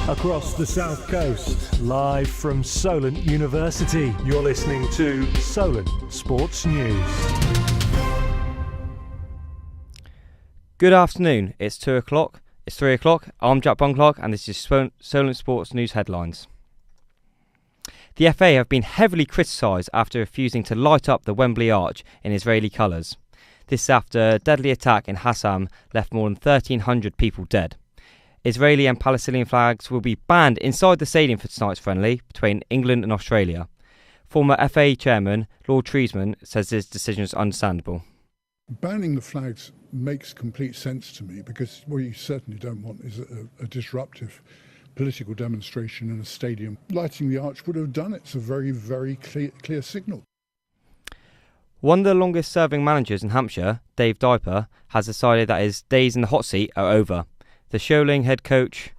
Across the South Coast, live from Solent University, you're listening to Solent Sports News. Good afternoon, it's 2 o'clock, it's 3 o'clock, I'm Jack Bunclark and this is Solent Sports News headlines. The FA have been heavily criticised after refusing to light up the Wembley Arch in Israeli colours. This after a deadly attack in Hassam left more than 1,300 people dead. Israeli and Palestinian flags will be banned inside the stadium for tonight's friendly between England and Australia. Former FA chairman Lord Treesman says this decision is understandable. Banning the flags makes complete sense to me because what you certainly don't want is a disruptive political demonstration in a stadium. Lighting the arch would have done it. It's a very, very clear signal. One of the longest serving managers in Hampshire, Dave Diper, has decided that his days in the hot seat are over. The Sholing head coach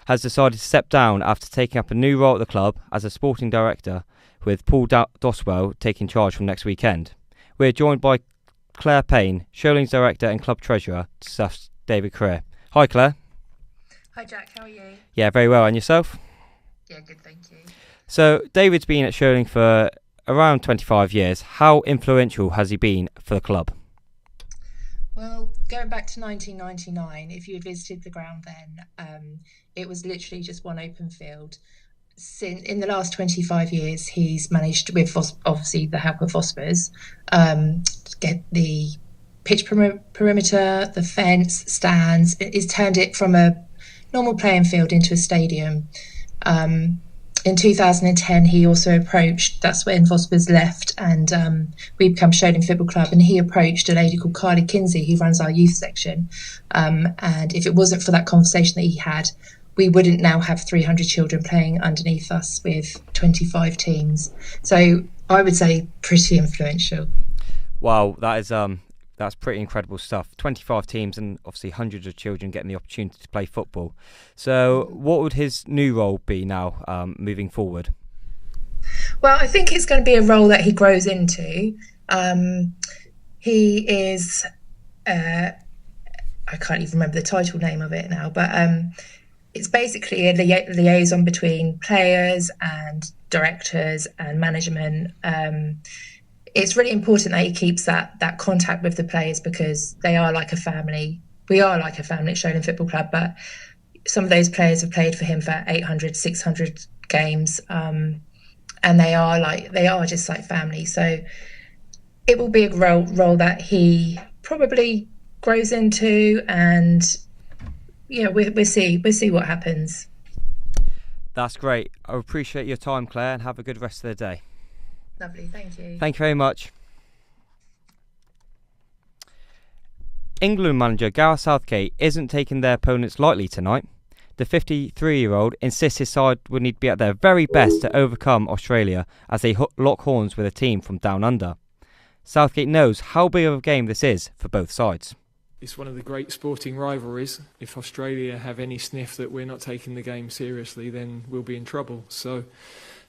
has decided to step down after taking up a new role at the club as a sporting director, with Paul Doswell taking charge from next weekend. We're joined by Claire Payne, Sholing's director and club treasurer, to discuss David's career. Hi Claire. Hi Jack, how are you? Yeah, very well. And yourself? Yeah, good, thank you. So David's been at Sholing for around 25 years. How influential has he been for the club? Well, going back to 1999, if you had visited the ground then, it was literally just one open field. In the last 25 years, he's managed, with obviously the help of Vosper's, to get the pitch perimeter, the fence, stands. He's turned it from a normal playing field into a stadium. In 2010, he also approached, that's when Vosper's left, and we become Sholing Football Club, and he approached a lady called Carly Kinsey, who runs our youth section. And if it wasn't for that conversation that he had, we wouldn't now have 300 children playing underneath us with 25 teams. So I would say pretty influential. Wow, that's pretty incredible stuff. 25 teams and obviously hundreds of children getting the opportunity to play football. So what would his new role be now moving forward? Well, I think it's going to be a role that he grows into. He is, I can't even remember the title name of it now, but it's basically a liaison between players and directors and management. It's really important that he keeps that contact with the players because they are like a family. We are like a family at Sholing Football Club, but some of those players have played for him for 800, 600 games, and they are just like family. So it will be a role that he probably grows into, and yeah, we'll see what happens. That's great. I appreciate your time, Claire, and have a good rest of the day. Lovely, thank you. Thank you very much. England manager Gareth Southgate isn't taking their opponents lightly tonight. The 53-year-old insists his side would need to be at their very best to overcome Australia as they lock horns with a team from down under. Southgate knows how big of a game this is for both sides. It's one of the great sporting rivalries. If Australia have any sniff that we're not taking the game seriously, then we'll be in trouble. So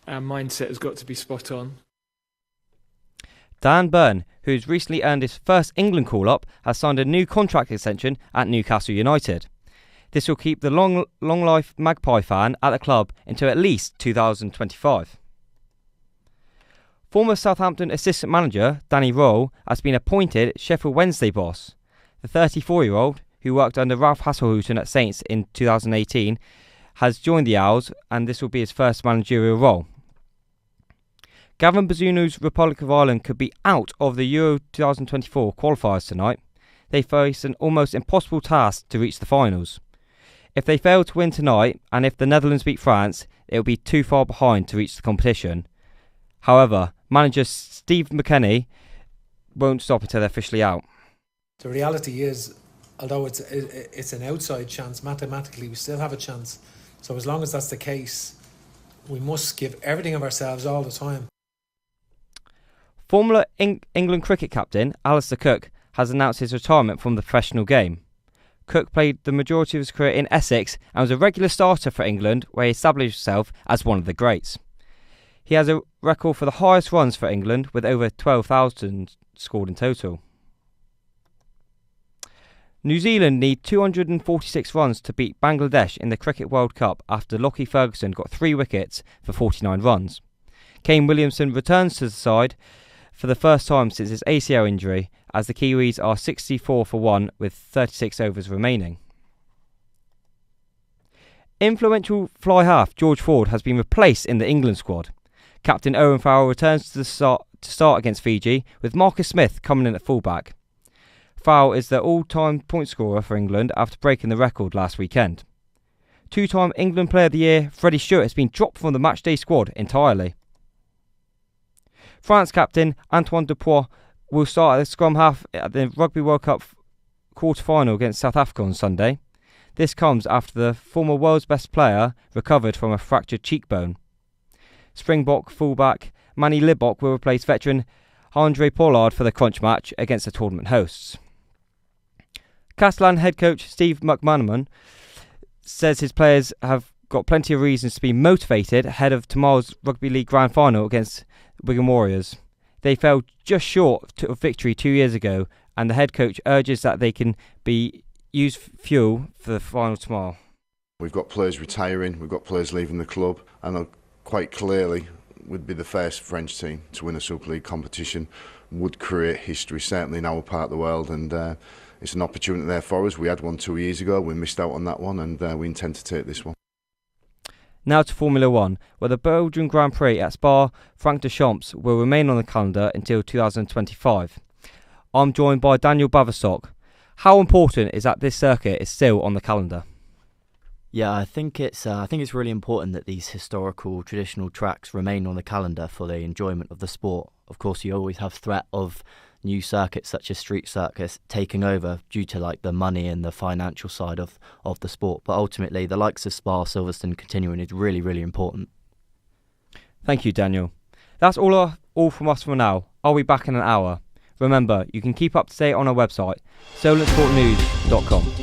our mindset has got to be spot on. Dan Burn, who's recently earned his first England call-up, has signed a new contract extension at Newcastle United. This will keep the long-life Magpie fan at the club until at least 2025. Former Southampton assistant manager Danny Rowell has been appointed Sheffield Wednesday boss. The 34-year-old, who worked under Ralph Hasenhüttl at Saints in 2018, has joined the Owls, and this will be his first managerial role. Gavin Bazzunu's Republic of Ireland could be out of the Euro 2024 qualifiers tonight. They face an almost impossible task to reach the finals. If they fail to win tonight, and if the Netherlands beat France, it will be too far behind to reach the competition. However, manager Steve McKennie won't stop until they're officially out. The reality is, although it's an outside chance, mathematically we still have a chance. So as long as that's the case, we must give everything of ourselves all the time. Former England cricket captain Alistair Cook has announced his retirement from the professional game. Cook played the majority of his career in Essex and was a regular starter for England, where he established himself as one of the greats. He has a record for the highest runs for England, with over 12,000 scored in total. New Zealand need 246 runs to beat Bangladesh in the Cricket World Cup after Lockie Ferguson got 3 wickets for 49 runs. Kane Williamson returns to the side for the first time since his ACL injury, as the Kiwis are 64 for 1 with 36 overs remaining. Influential fly half George Ford has been replaced in the England squad. Captain Owen Farrell returns to start against Fiji, with Marcus Smith coming in at fullback. Farrell is the all-time point scorer for England after breaking the record last weekend. Two-time England Player of the Year Freddie Stewart has been dropped from the matchday squad entirely. France captain Antoine Dupont will start at the scrum half at the Rugby World Cup quarter-final against South Africa on Sunday. This comes after the former world's best player recovered from a fractured cheekbone. Springbok fullback Manny Libbok will replace veteran Andre Pollard for the crunch match against the tournament hosts. Catalan head coach Steve McManaman says his players have got plenty of reasons to be motivated ahead of tomorrow's Rugby League Grand Final against Wigan Warriors. They fell just short of victory 2 years ago, and the head coach urges that they can be used fuel for the final tomorrow. We've got players retiring, we've got players leaving the club, and quite clearly would be the first French team to win a Super League competition, would create history, certainly in our part of the world, and it's an opportunity there for us. We had one 2 years ago, we missed out on that one, and we intend to take this one. Now to Formula 1, where the Belgian Grand Prix at Spa-Francorchamps will remain on the calendar until 2025. I'm joined by Daniel Baverstock. How important is that this circuit is still on the calendar? Yeah, I think it's really important that these historical, traditional tracks remain on the calendar for the enjoyment of the sport. Of course, you always have threat of new circuits such as street circuits taking over due to like the money and the financial side of the sport. But ultimately, the likes of Spa, Silverstone continuing is really, really important. Thank you, Daniel. That's all from us for now. I'll be back in an hour. Remember, you can keep up to date on our website, solentsportnews.com.